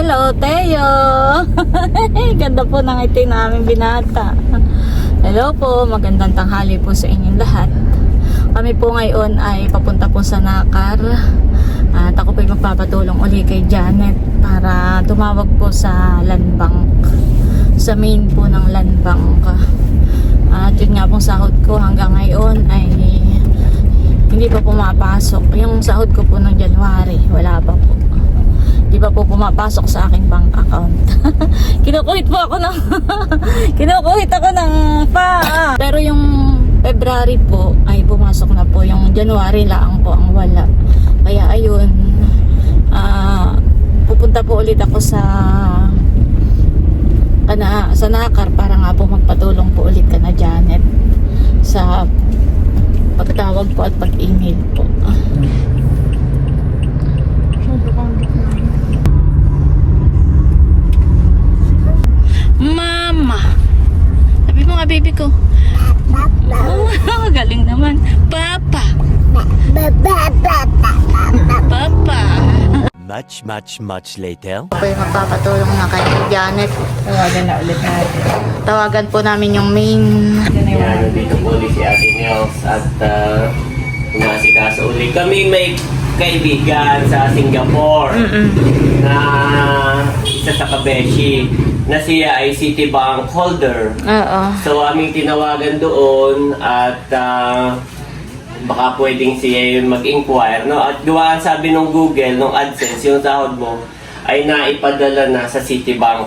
Hello, Teo! Ganda po ng ngiti namin binata. Hello po, magandang tanghali po sa inyong lahat. Kami po ngayon ay papunta po sa Nakar. At ako po ay magpapatulong uli kay Janet para tumawag po sa land bank. Sa main po ng land bank. At yun nga pong sahod ko hanggang ngayon ay hindi pa pumapasok. Yung sahod ko po ng January, wala pa po. Hindi pa po pumapasok sa aking bank account. Kinukuhit po ako ng kinukuhit ako ng pa. Pero yung February po ay pumasok na po. Yung January lang po ang wala. Kaya ayun, pupunta po ulit ako sa Nakar para nga po magpatulong po ulit ka na Janet sa pagtawag po at pag-email po. Mama, sabi mo nga baby ko. Oh, galing naman. Papa. Papa. Much later. Ako yung magpapatulong na kay Janet. Tawagan na ulit natin. Tawagan po namin yung main. Yan, dito po ulit si Ate Nels at umasikaso ulit. Kami may kaibigan sa Singapore na isa sa Kabeshi na siya ay Citibank holder. Oo. So aming tinawagan doon at baka pwedeng siya yun mag-inquire, no? At duwaan sabi nung Google, nung AdSense, yung sahod mo ay naipadala na sa Citibank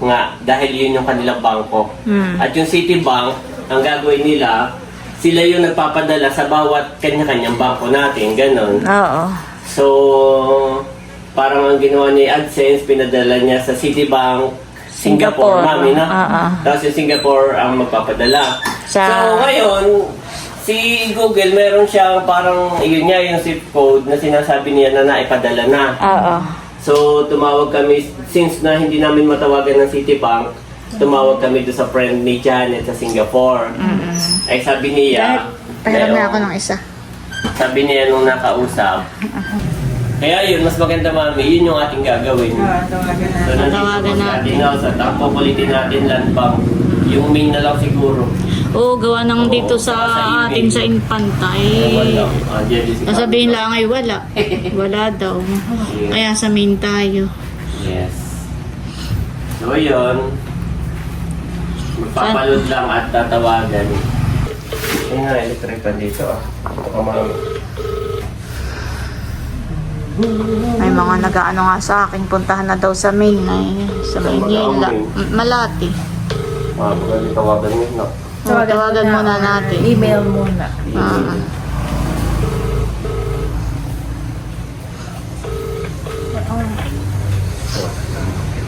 nga dahil yun yung kanilang bangko. At yung Citibank, ang gagawin nila, sila yung nagpapadala sa bawat kanya-kanyang bangko natin, ganon. Oo. So, parang ang ginawa ni AdSense, pinadala niya sa Citibank Singapore, mami na. Tapos yung Singapore ang magpapadala. So, ngayon, si Google, meron siyang parang, yun niya, yung zip code na sinasabi niya na naipadala na. Oo. So, tumawag kami, since na hindi namin matawagan ng Citibank, tumawag kami doon sa friend ni Janet sa Singapore. Ay sabi niya, pahiram na ako ng isa. sabi niya nung nakausap, kaya yun, mas maganda mami, yun yung ating gagawin. Tawagan na. So, nandito po si Ate Nels at ang kukulitin natin land bank. Yung main na lang siguro. Oo, gawa nang dito sa atin sa Infantay. Nasabihin lang ay wala. Wala daw. Kaya sa main tayo. Yes. So yun, magpapaload lang at tatawagan. Ayun nga, electric pan dito ah. May mga nag-ano nga sa akin, puntahan na daw sa main ay sa Maynila. Malati. Pwede tawagan mo na. Tawagan muna natin. Email muna.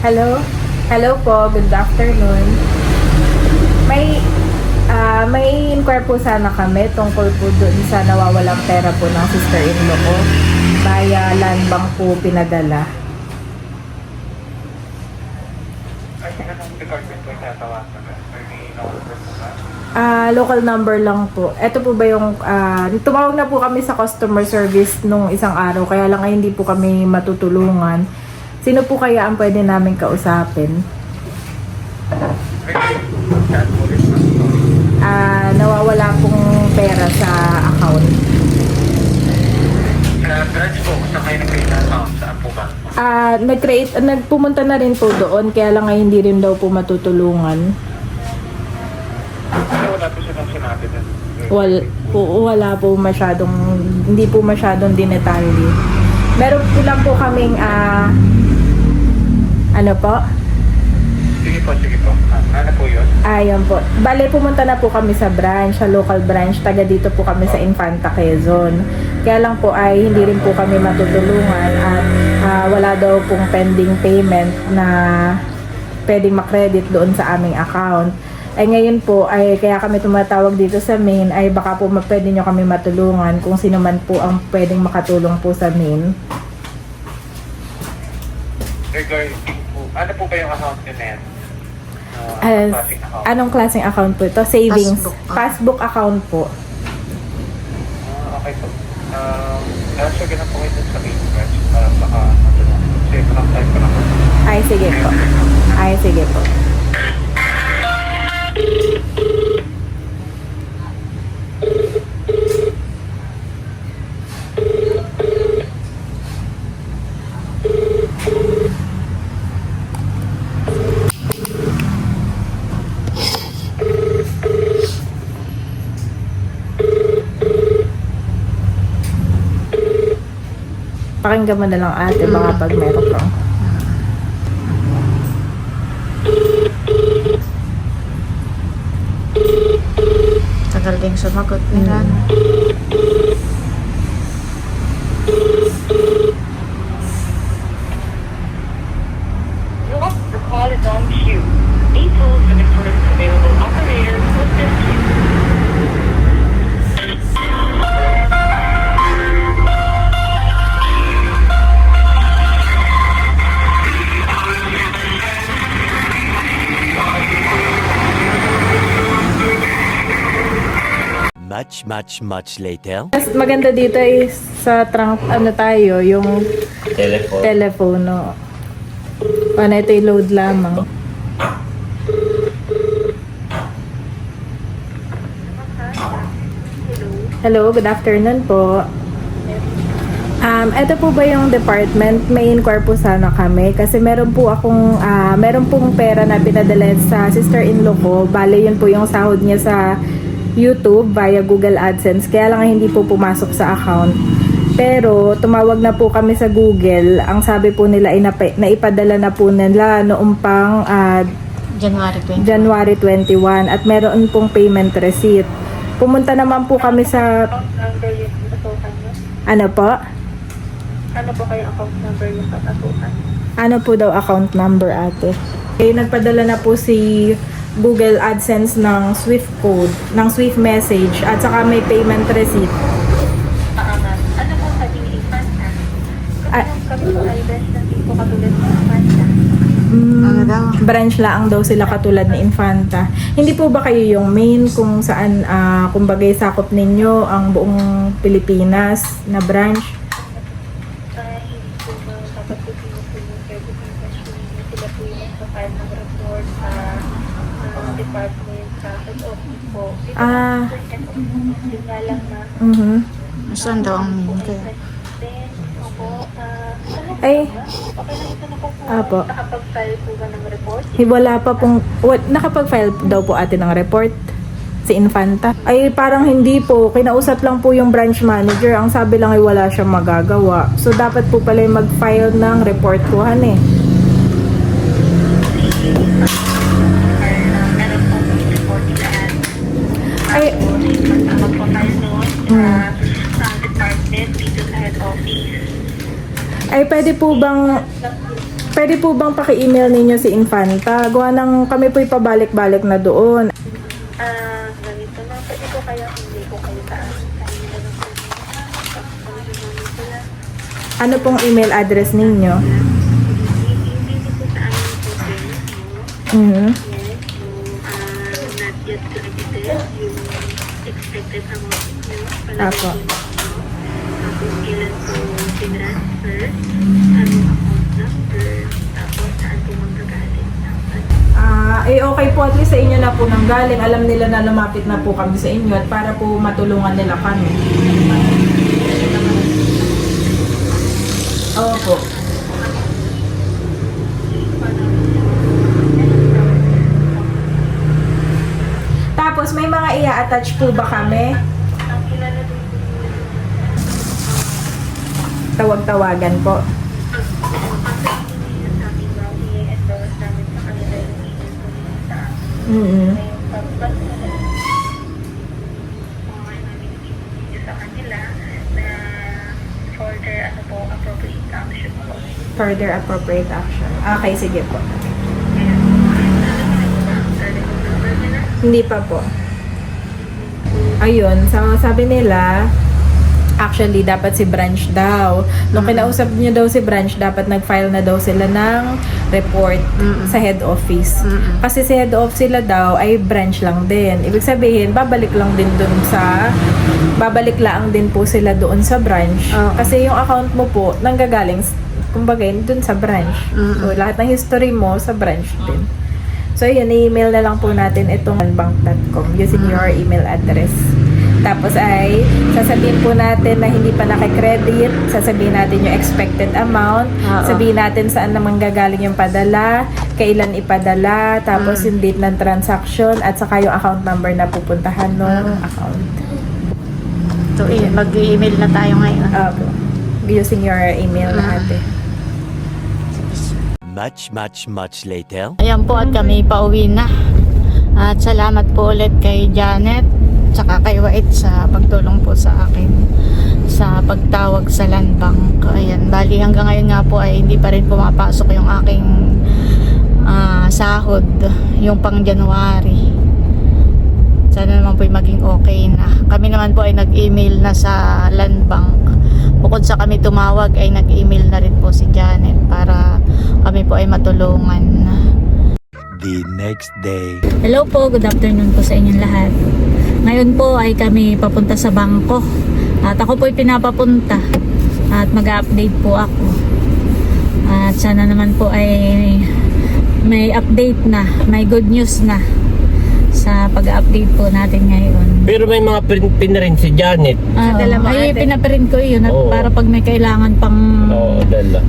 Hello? Hello po, good afternoon. May inquire po sana kami tungkol po doon sa nawawalang pera po ng sister-in-law ko. Via land bank po pinadala. Local number lang po. Ito po ba yung tumawag na po kami sa customer service nung isang araw kaya lang ay hindi po kami matutulungan. Sino po kaya ang pwede namin kausapin? Nawawala pong pera sa account. Branch po, kung saan kayo nag-create ng account? Saan po ba? Nagpumunta na rin po doon kaya lang ay hindi rin daw po matutulungan. Wala po silang sinabi din. Wala po masyadong, hindi po masyadong dinetalye. Meron po lang po kaming, ano po? Sige po. Ano po yun? Ayun po. Bale, pumunta na po kami sa branch, sa local branch. Taga dito po kami sa Infanta, Quezon. Kaya lang po ay hindi rin po kami matutulungan at wala daw pong pending payment na pwedeng makredit doon sa aming account. Ay ngayon po ay kaya kami tumatawag dito sa main ay baka po pwede nyo kami matulungan kung sino man po ang pwedeng makatulong po sa main. Regarding po, ano po ba yung account nyo na yan? Klaseng account? Anong klaseng account po ito? Savings. Passbook account po. Okay po. Transfer ka na po kayo dun sa main branch para baka kasi parang type ko na po. Ay, sige po. Ay, sige po. Pakinggan mo na lang ate, baka pag meron kang. Tagal din sumagot nila. The call is on queue. Please hold for the first available operator to assist you. Much later. Mas maganda dito ay sa ano tayo, yung Telephone. telepono. Paano ito i-load lamang. Hello, good afternoon po. Ito po ba yung department? May inquire po sana kami kasi meron pong pera na pinadala sa sister-in-law ko. Bale, yun po yung sahod niya sa YouTube via Google AdSense. Kaya lang hindi po pumasok sa account. Pero tumawag na po kami sa Google. Ang sabi po nila ay naipadala na po nila noong pang January 20. January 21 at meron pong payment receipt. Pumunta naman po kami sa Number yung pasukan nyo? ano po? Ano po kayo account number yung pasukan? Ano po daw account number ate? Okay, nagpadala na po si Google AdSense ng Swift code, ng Swift message at saka may payment receipt. Ano po sabi ni Infanta? Ah. Kami po ay best na po katulad ng Infanta. Ano daw? Branch lang daw sila katulad ni Infanta. Hindi po ba kayo yung main kung saan kumbagay sakop ninyo ang buong Pilipinas na branch? Hindi po ba dapat po sinusunod kayo po yung question niyo? Sila po yung nagpa-file ng report sa department sa head office po. Yun nga lang na Saan daw ang main kayo? then, opo, Ay, okay lang ito na po po. Apo. Nakapag-file po ba ng report? wala pa pong nakapag-file daw po ate ng report si Infanta. Ay parang hindi po, kinausap lang po yung branch manager. Ang sabi lang ay wala siyang magagawa. So dapat po pala yung mag-file ng report po eh. Meron po yung report nila at Ay, magpapile noon sa department dito sa head office. ay pwede po bang paki-email ninyo si Infanta? Gawa ng kami po ipabalik-balik na doon. Ganito na. Pwede po kaya hindi po kayo sa amin na lang po. Ano pong email address ninyo? Hindi po sa amin po Mhm. yes, yung not yet credited, yung expected amount nyo. Apo. Tapos kailan po tinransfer, anong account number, tapos saan po manggagaling. Okay po at least sa inyo na po nang galing. Alam nila na lumapit na po kami sa inyo at para po matulungan nila kami. Opo. Tapos may mga i-attach po ba kami? Ang kilala din po Tawag-tawagan po. yung sa ating mga i-endorse namin sa kanila yung email po nila sa amin. Mm-hmm. Ngayon, pag namin i-video sa kanila na further appropriate action po. Further appropriate action. Okay, sige po. Hindi pa po. Ayun, sabi nila, actually, dapat si branch daw. Nung kinausap niyo daw si branch, dapat nag-file na daw sila ng report sa head office. Kasi si head office sila daw ay branch lang din. Ibig sabihin, babalik lang din po sila doon sa branch. Kasi yung account mo po, nanggagaling, kumbaga dun sa branch. Mm. So, lahat ng history mo sa branch din. So, yun, i-email na lang po natin itong bank.com using your email address. Tapos ay, sasabihin po natin na hindi pa nakikredit, sasabihin natin yung expected amount, Oo. sabihin natin saan naman gagaling yung padala, kailan ipadala, tapos yung date ng transaction, at saka yung account number na pupuntahan ng account. So, mag-email na tayo ngayon. Using your email na ate. Much later. Ayan po at kami pauwi na. At salamat po ulit kay Janet tsaka kay Wait sa pagtulong po sa akin sa pagtawag sa land bank. Ayan, bali hanggang ngayon nga po ay hindi pa rin pumapasok yung aking sahod, yung pang January. Sana naman po maging okay na. Kami naman po ay nag-email na sa land bank. Bukod sa kami tumawag ay nag-email na rin po si Janet para kami po ay matulungan. The next day. Hello po, good afternoon po sa inyong lahat. Ngayon po ay kami papunta sa bangko. At ako po ay pinapapunta. At mag-update po ako. At sana naman po ay may update na, may good news na sa pag-update po natin ngayon. Pero may mga pin rin si Janet. Dala mo, Ay, ate. pinaprint ko yun at Oo. para pag may kailangan pang Oo, dala.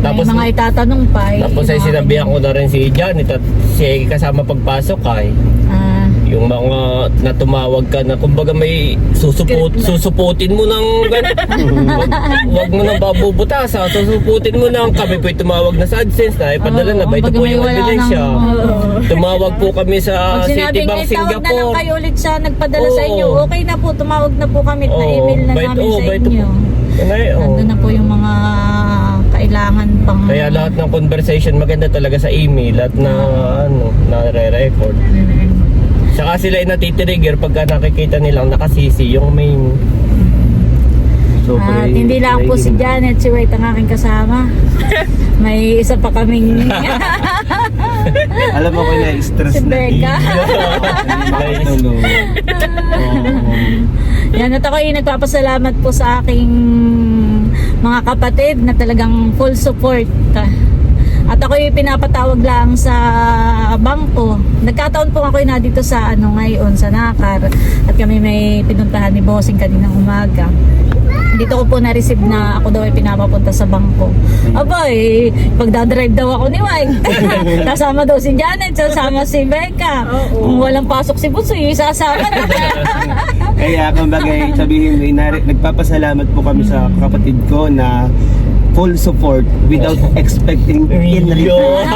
may mga itatanong pa. Tapos ay sinabihan ko na rin si Janet at siya kasama pagpasok ay yung mga natumawag ka na kumbaga may susuputin mo ng wag mo nang babubutasa, susuputin mo nang kami po'y tumawag na sa AdSense na ipadala na ba ito kumbaga po may yung wala ebidensya. nang- Tumawag po kami sa Pag sinabing Citibank may tawag na lang Singapore. kayo ulit sa nagpadala sa Oo. inyo, okay na po, tumawag na po kami at Oo, na-email na bait- namin oo, sa bait po. inyo. Nandun na po yung mga kailangan pang Kaya lahat ng conversation maganda talaga sa email at na re-record. Saka sila ay natitrigger pagka nakikita nilang nakasisi yung main. At hindi lang po si Janet, si White ang aking kasama. May isa pa kaming Alam mo ko na stress si Becca. Yan, at ako ay nagpapasalamat po sa aking mga kapatid na talagang full support. At ako ay pinapatawag lang sa bangko. Nagkataon po ako na dito sa ngayon sa Nakar. At kami may pinuntahan ni Bossing kaninang umaga. Dito ko po na-receive na ako daw ay pinapapunta sa bangko. Abay, pagdadrive daw ako ni Mike. Kasama daw si Janet, sasama si Becca. Kung walang pasok si Busoy, sasama na. Kaya kumbaga sabihin mo, nagpapasalamat po kami sa kapatid ko na full support without expecting in return.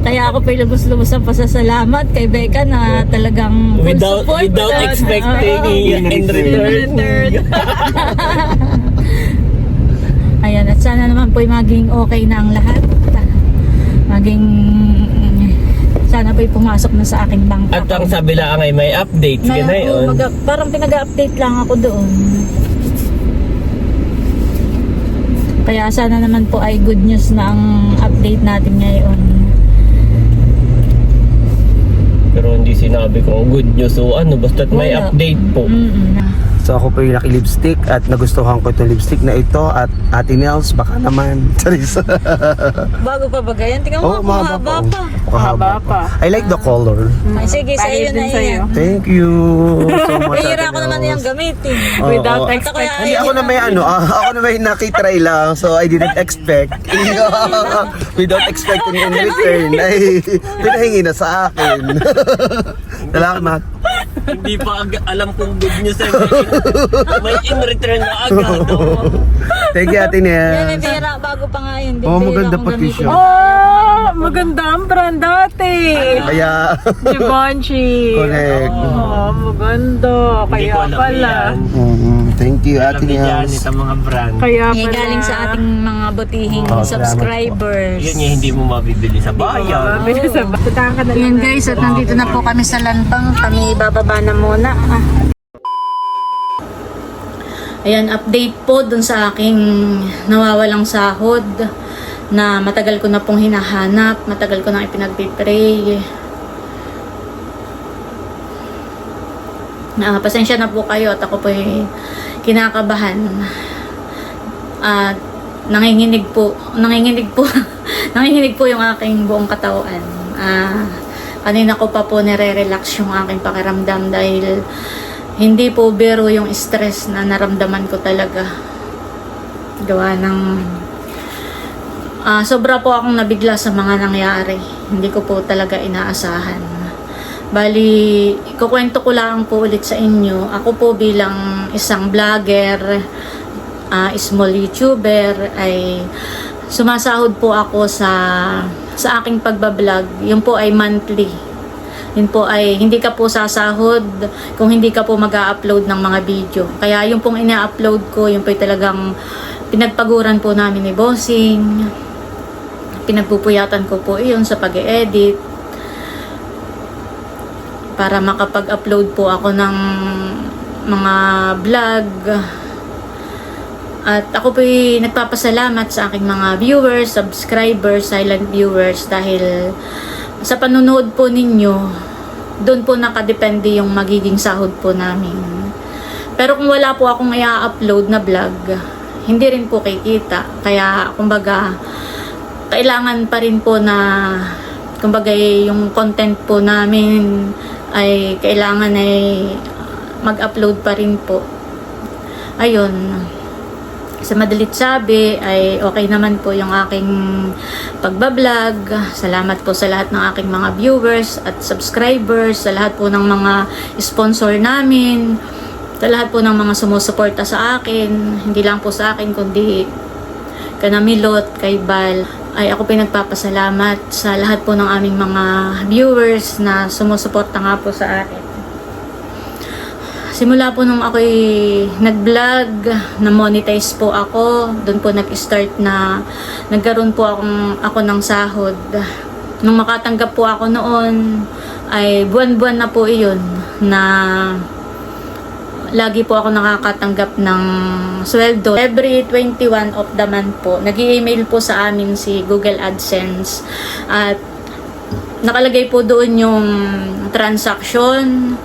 Kaya ako pa lubos-lubos ang pasasalamat kay Becca na talagang full support. Without expecting in return. Ayan, at sana naman po maging okay na ang lahat. Maging sana po'y pumasok na sa aking bangka. At ang sabi lang ay may update. Sige na yun. Parang pinag-update lang ako doon. Kaya sana naman po ay good news na ang update natin ngayon. Pero hindi sinabi kung good news o basta't may Wala. update po. So ako po yung naki-lipstick at nagustuhan ko itong lipstick na ito at Ate Nels, baka naman. Charis. Bago pa ba ganyan? Tingnan mo, mahaba pa. Mahaba pa. I like the color. Ay, sige, sa iyo na iyan. Thank you so much. Mahira Ate ko naman Nels. yung gamitin. Without expecting. Hindi ako na may ako na may nakitry lang, so I didn't expect. Without expecting in return, ay pinahingi na sa akin. Salamat. Hindi pa alam kung good news ay may in return na agad. Thank you, Ate Yan, Nels. bihira, bago pa nga yun. Oh, Bihira maganda akong pati gamitin. siya. Oh, maganda ang brand dati. Kaya, Givenchy. correct. Oh, maganda. Hindi ko alam yan. Thank you, Alam Ate ni Janet Nels. ang mga brand. Kaya Eh, galing sa ating mga butihing Oh, salamat subscribers. Yun yung hindi mo mabibili sa bayan. Puntahan ka na lang. Yan guys, at nandito na po kami sa Landbang. Kami bababa na muna. Ayan, update po dun sa aking nawawalang sahod na matagal ko na pong hinahanap, matagal ko na ipinagpipray. Pasensya na po kayo at ako po kinakabahan. At nanginginig po nanginginig po yung aking buong katawan. Kanina ko pa po nire-relax yung aking pakiramdam dahil hindi po biro yung stress na naramdaman ko talaga. Gawa ng sobra po akong nabigla sa mga nangyari. Hindi ko po talaga inaasahan. Bali, kukwento ko lang po ulit sa inyo. Ako po bilang isang vlogger, small YouTuber, ay sumasahod po ako sa aking pagbablog. Yun po ay monthly. Yun po ay hindi ka po sasahod kung hindi ka po mag-a-upload ng mga video. Kaya yung pong ina-upload ko, yun po ay talagang pinagpaguran po namin ni Bossing. Pinagpupuyatan ko po iyon sa pag-e-edit para makapag-upload po ako ng mga vlog. At ako po'y nagpapasalamat sa aking mga viewers, subscribers, silent viewers dahil sa panunood po ninyo, doon po nakadepende yung magiging sahod po namin. Pero kung wala po akong i-upload na vlog, hindi rin po kikita. Kaya kumbaga, kailangan pa rin po na kumbaga yung content po namin ay kailangan ay mag-upload pa rin po. Ayun. Sa madalit sabi ay okay naman po yung aking pagbablog. Salamat po sa lahat ng aking mga viewers at subscribers, sa lahat po ng mga sponsor namin, sa lahat po ng mga sumusuporta sa akin, hindi lang po sa akin kundi Kanamilot, kay Bal, ay ako pinagpapasalamat sa lahat po ng aming mga viewers na sumusuporta nga po sa akin. Simula po nung ako'y nag-vlog, na-monetize po ako, doon po nag-start na nagkaroon po ako ng sahod. Nung makatanggap po ako noon, ay buwan-buwan na po iyon na lagi po ako nakakatanggap ng sweldo. Every 21 of the month po, nag-i-email po sa amin si Google AdSense at nakalagay po doon yung transaction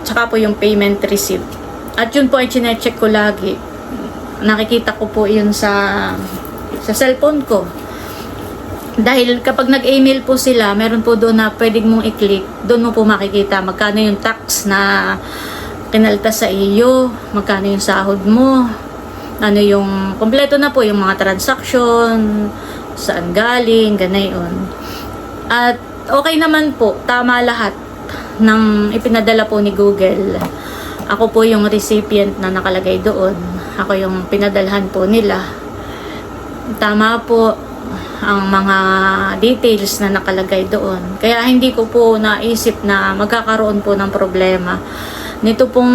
tsaka po yung payment receipt. At yun po ay chinecheck ko lagi. Nakikita ko po yun sa cellphone ko. Dahil kapag nag-email po sila, meron po doon na pwedeng mong i-click. Doon mo po makikita magkano yung tax na kinalta sa iyo, magkano yung sahod mo, ano yung, kompleto na po yung mga transaction, saan galing, ganayon. At okay naman po, tama lahat ng ipinadala po ni Google. Ako po yung recipient na nakalagay doon. Ako yung pinadalhan po nila. Tama po ang mga details na nakalagay doon. Kaya hindi ko po naisip na magkakaroon po ng problema. Nito pong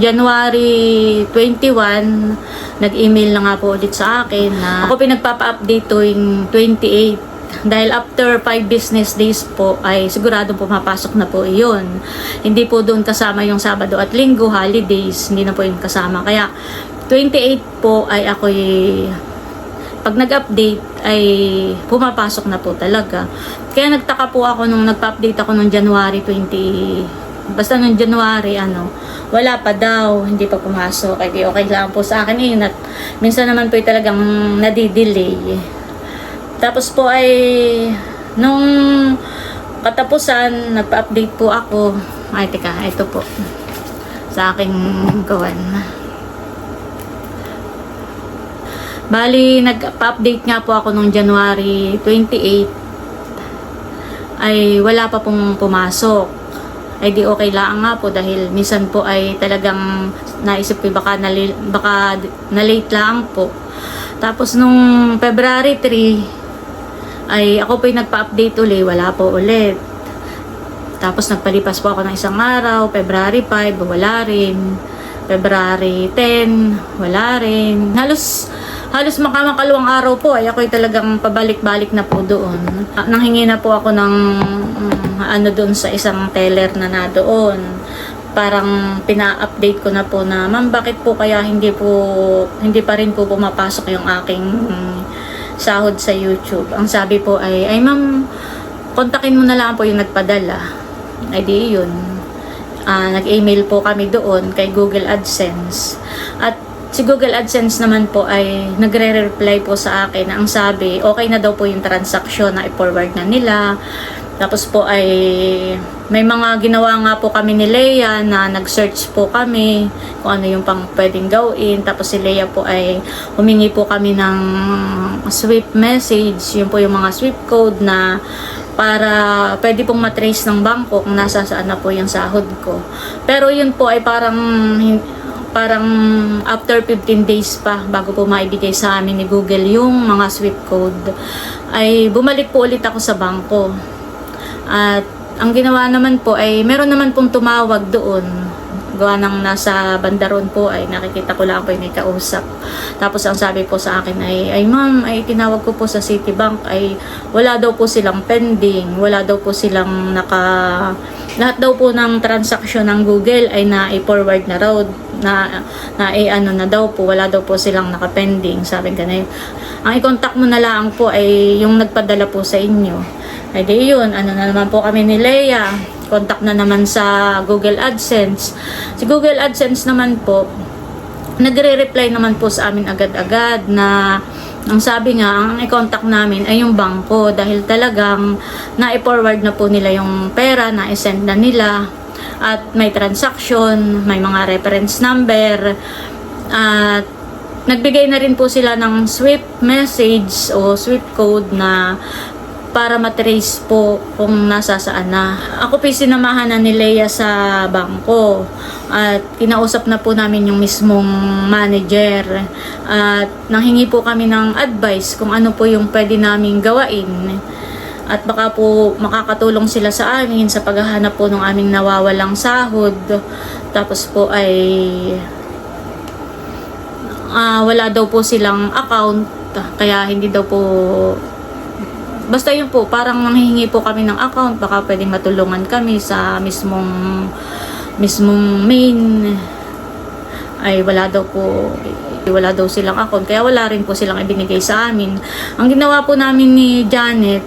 January 21, nag-email na nga po ulit sa akin na ako pinagpapa-update tuwing 28. Dahil after 5 business days po ay sigurado pumapasok na po iyon. Hindi po doon kasama yung Sabado at Linggo, holidays, hindi na po yung kasama. Kaya 28 po ay ako'y pag nag-update ay pumapasok na po talaga. Kaya nagtaka po ako nung nagpa-update ako nung January 20. Basta nung January, wala pa daw, hindi pa pumasok. Ay okay lang po sa akin yun. At minsan naman po talagang nadidelay. Tapos po ay nung katapusan, nagpa-update po ako. Ay, teka, ito po. Sa aking gawan. Bali, nagpa-update nga po ako nung January 28. Ay wala pa pong pumasok. Ay di okay lang nga po dahil minsan po ay talagang naisip ko baka na-late lang po. Tapos nung February 3 ay ako po yung nagpa-update ulit, wala po ulit. Tapos nagpalipas po ako ng isang araw, February 5, wala rin. February 10, wala rin. Halos makakalawang araw po ay ako'y talagang pabalik-balik na po doon. Nanghingi na po ako ng doon sa isang teller na doon. Parang pina-update ko na po na, ma'am, bakit po kaya hindi pa rin po pumapasok yung aking sahod sa YouTube. Ang sabi po ay ma'am, kontakin mo na lang po yung nagpadala. Ay di yun. nag-email po kami doon kay Google AdSense. At si Google AdSense naman po ay nagre-reply po sa akin na ang sabi, okay na daw po yung transaksyon na i-forward na nila. Tapos po ay may mga ginawa nga po kami ni Leia na nag-search po kami kung ano yung pang pwedeng gawin. Tapos si Leia po ay humingi po kami ng swift message, yun po yung mga swift code na para pwede pong matrace ng bangko kung nasa saan na po yung sahod ko. Pero yun po ay parang after 15 days pa bago po maibigay sa amin ni Google yung mga swift code, ay bumalik po ulit ako sa bangko. At ang ginawa naman po ay meron naman pong tumawag doon. Gawa ng nasa bandaron po ay nakikita ko lang po yung may kausap. Tapos ang sabi po sa akin ay ma'am, ay tinawag ko po sa Citibank ay wala daw po silang pending, wala daw po silang lahat daw po ng transaksyon ng Google ay na-forward na raw, ano na daw po, wala daw po silang naka-pending, sabi ganun. Ang i-contact mo na lang po ay yung nagpadala po sa inyo. Ay di yun, ano na naman po kami ni Leia, contact na naman sa Google AdSense. Si Google AdSense naman po, nagre-reply naman po sa amin agad-agad na ang sabi nga, ang i-contact namin ay yung bangko dahil talagang na-forward na po nila yung pera, na-send na nila at may transaction, may mga reference number at nagbigay na rin po sila ng swift message o swift code na para matrace po kung nasa saan na. Ako po sinamahan na ni Leia sa bangko at kinausap na po namin yung mismong manager at nanghingi po kami ng advice kung ano po yung pwede naming gawain at baka po makakatulong sila sa amin sa paghahanap po ng aming nawawalang sahod. Tapos po ay wala daw po silang account kaya hindi daw po. Basta yun po, parang nanghihingi po kami ng account, baka pwedeng matulungan kami sa mismong main. Ay wala daw silang account, kaya wala rin po silang ibinigay sa amin. Ang ginawa po namin ni Janet,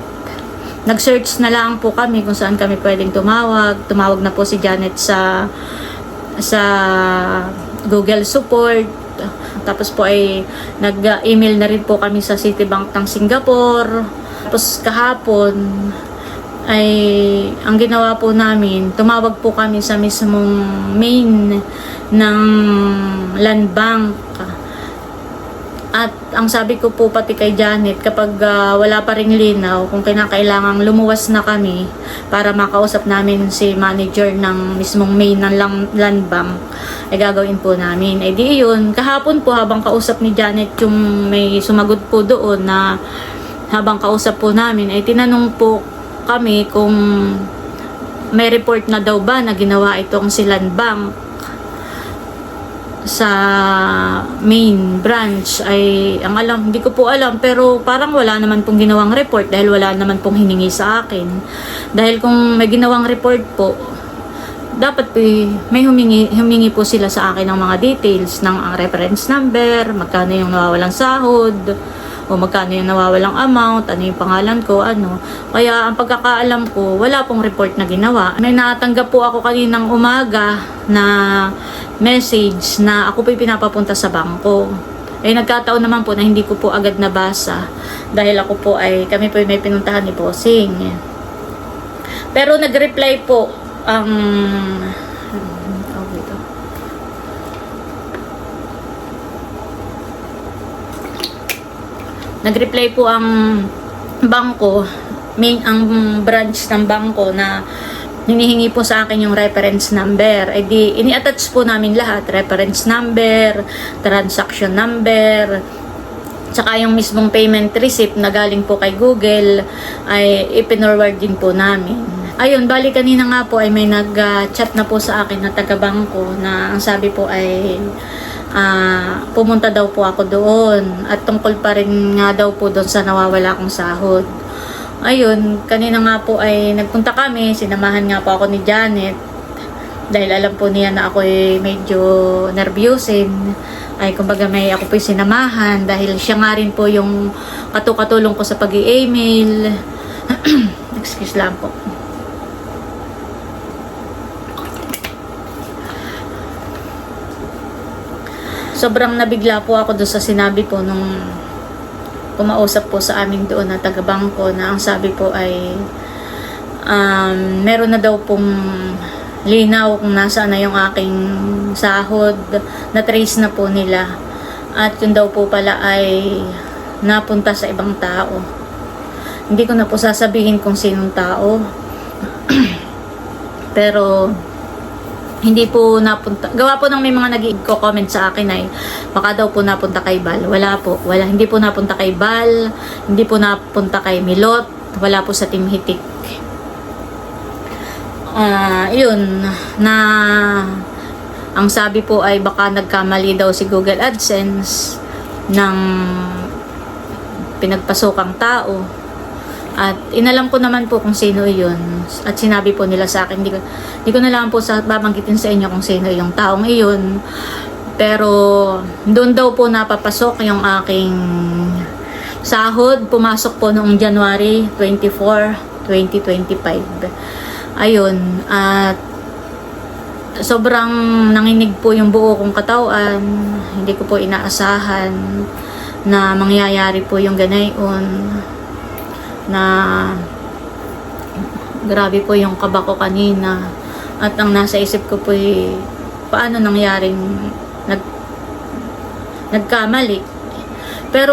nag-search na lang po kami kung saan kami pwedeng tumawag. Tumawag na po si Janet sa Google support. Tapos po ay nag-email na rin po kami sa Citibank ng Singapore. Tapos kahapon ay ang ginawa po namin, tumawag po kami sa mismong main ng Land Bank. At ang sabi ko po pati kay Janet, kapag wala pa ring linaw, kung kinakailangang lumuwas na kami para makausap namin si manager ng mismong main ng Land Bank, ay gagawin po namin. Ay di yun, kahapon po habang kausap ni Janet yung may sumagot po doon na habang kausap po namin, ay tinanong po kami kung may report na daw ba na ginawa itong si Land Bank sa main branch. Ay ang alam, hindi ko po alam, pero parang wala naman pong ginawang report dahil wala naman pong hiningi sa akin. Dahil kung may ginawang report po, dapat po may humingi po sila sa akin ng mga details ng reference number, magkano yung nawawalang sahod, o magkano yung nawawalang amount, ano yung pangalan ko, ano. Kaya ang pagkakaalam ko, wala pong report na ginawa. May natanggap po ako kaninang umaga na message na ako po'y pinapapunta sa bangko. Eh nagkataon naman po na hindi ko po agad nabasa dahil kami po may pinuntahan ni Bossing. Pero nag-reply po ang nag-reply po ang bangko, ang branch ng bangko na hinihingi po sa akin yung reference number. E di, ini-attach po namin lahat, reference number, transaction number, tsaka yung mismong payment receipt na galing po kay Google ay ipinorward din po namin. Ayun, bali kanina nga po ay may nag-chat na po sa akin na taga-bangko na ang sabi po ay pumunta daw po ako doon at tungkol pa rin nga daw po doon sa nawawala kong sahod. Ayun, kanina nga po ay nagpunta kami, sinamahan nga po ako ni Janet dahil alam po niya na ako ay medyo nervyusin. Ay kumbaga ako po sinamahan dahil siya nga rin po yung katulong ko sa pag-i-email. Excuse lang po. sobrang nabigla po ako doon sa sinabi po nung kumausap po sa amin doon na taga-bangko, na ang sabi po ay meron na daw pong linaw kung nasaan na yung aking sahod, na trace na po nila, at yun daw po pala ay napunta sa ibang tao. Hindi ko na po sasabihin kung sinong tao pero hindi po napunta. Gawa po ng may mga nag-comment sa akin ay baka daw po napunta kay Bal. Wala po. Hindi po napunta kay Bal. Hindi po napunta kay Milot. Wala po sa Team Hitik. Yun. Na ang sabi po ay baka nagkamali daw si Google AdSense ng pinagpasokang tao. At inalam ko naman po kung sino iyon. At sinabi po nila sa akin, hindi ko na lang po babanggitin sa inyo kung sino yung taong iyon. Pero doon daw po napapasok yung aking sahod. Pumasok po noong January 24, 2025. Ayun. At sobrang nanginig po yung buo kong katawan. Hindi ko po inaasahan na mangyayari po yung ganayon. Na grabe po yung kaba ko kanina, at ang nasa isip ko po ay paano nangyaring nagkamali. Pero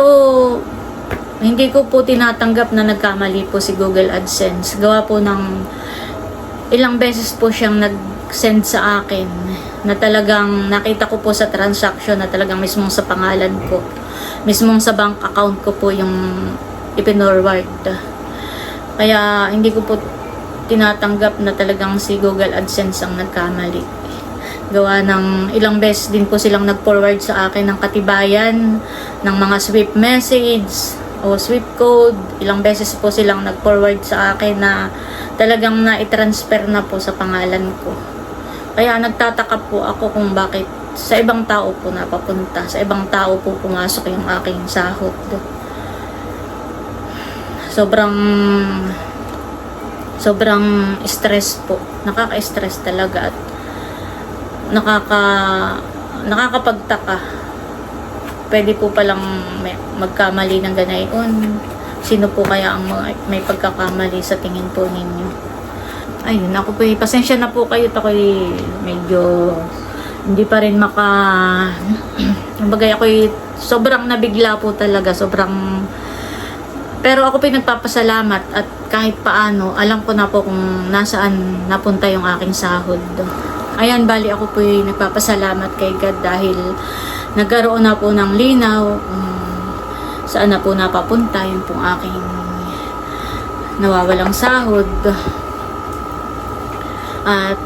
hindi ko po tinatanggap na nagkamali po si Google AdSense. Gawa po ng ilang beses po siyang nag-send sa akin na talagang nakita ko po sa transaction na talagang mismong sa pangalan ko, mismong sa bank account ko po yung ipinorward. Kaya hindi ko po tinatanggap na talagang si Google AdSense ang nagkamali. Gawa ng ilang beses din po silang nag-forward sa akin ng katibayan ng mga swift message o swift code. Ilang beses po silang nag-forward sa akin na talagang na-transfer na po sa pangalan ko. Kaya nagtataka po ako kung bakit sa ibang tao po napapunta, sa ibang tao po pumasok yung aking sahod. Sobrang stress po. Nakaka-stress talaga at nakakapagtaka. Pwede po palang magkamali ng ganayon. Sino po kaya ang may pagkakamali sa tingin po ninyo? Ayun, ako po, pasensya na po kayo. Ako medyo hindi pa rin kumbaga ako sobrang nabigla po talaga. Pero ako po nagpapasalamat at kahit paano, alam ko na po kung nasaan napunta yung aking sahod. Ayan, bali ako po nagpapasalamat kay God dahil nagkaroon na po ng linaw kung saan na po napapunta yung pong aking nawawalang sahod. At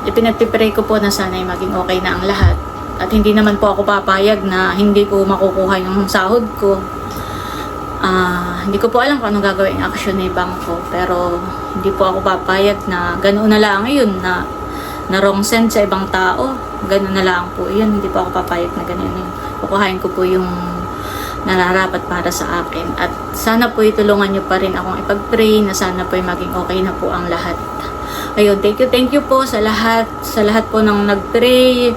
ipinagpipray ko po na sana'y maging okay na ang lahat. At hindi naman po ako papayag na hindi ko makukuha yung sahod ko. Hindi ko po alam kung anong gagawin action ni bangko, pero hindi po ako papayag na ganoon na lang yun, na wrong send sa ibang tao, ganoon na lang po yun. Hindi po ako papayag na ganun yun. Kukuhain ko po yung nararapat para sa akin, at sana po itulungan nyo pa rin akong ipag-pray na sana po maging okay na po ang lahat. Ayun, thank you po sa lahat po ng nag-pray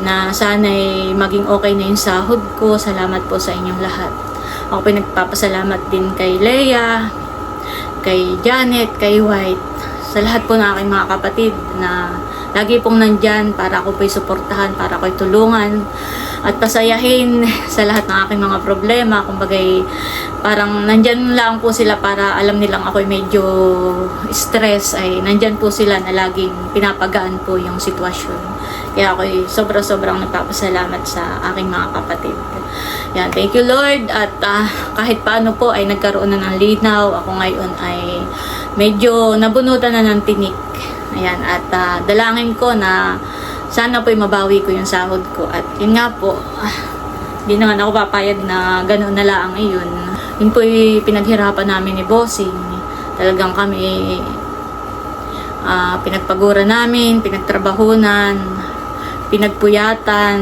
na sana'y maging okay na yung sahod ko. Salamat po sa inyong lahat. Ako po nagpapasalamat din kay Leia, kay Janet, kay White, sa lahat po ng aking mga kapatid na lagi pong nandyan para ako po'y suportahan, para ako'y tulungan at pasayahin sa lahat ng aking mga problema. Kumbagay, parang nandyan lang po sila para alam nilang ako'y medyo stress, ay nandyan po sila na laging pinapagaan po yung sitwasyon. Kaya ako'y sobrang nagpapasalamat sa aking mga kapatid. Yan, thank you Lord. At kahit paano po ay nagkaroon na ng linaw. Ako ngayon ay medyo nabunutan na ng tinik. Ayan, at dalangin ko na sana po'y mabawi ko yung sahod ko. At yun nga po, hindi naman ako papayag na ganoon na lang iyon. Yun po'y pinaghirapan namin ni Bossing. Talagang kami pinagpagura namin, pinagtrabahunan, pinagpuyatan.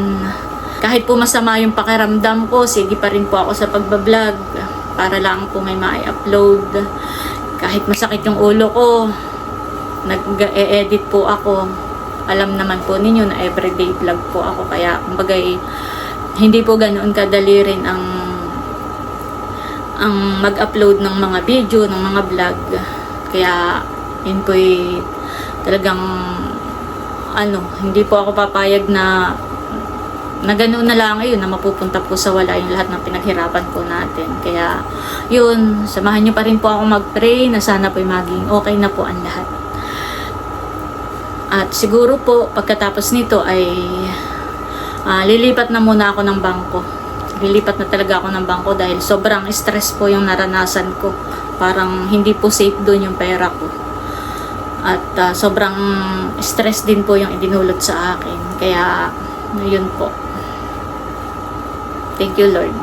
Kahit po masama yung pakiramdam ko, sige pa rin po ako sa pagbablog para lang po may ma-upload. Kahit masakit yung ulo ko, nag-e-edit po ako. Alam naman po ninyo na everyday vlog po ako, kaya kumbagay hindi po ganoon kadali rin ang mag-upload ng mga video, ng mga vlog. Kaya yun po talagang hindi po ako papayag na ganoon na lang yun, na mapupunta po sa wala yung lahat ng pinaghirapan po natin. Kaya yun, samahan nyo pa rin po ako mag-pray na sana po maging okay na po ang lahat. At siguro po pagkatapos nito ay lilipat na muna ako ng bangko. Lilipat na talaga ako ng bangko dahil sobrang stress po yung naranasan ko. Parang hindi po safe doon yung pera ko. At sobrang stress din po yung idinulot sa akin. Kaya yun po. Thank you, Lord.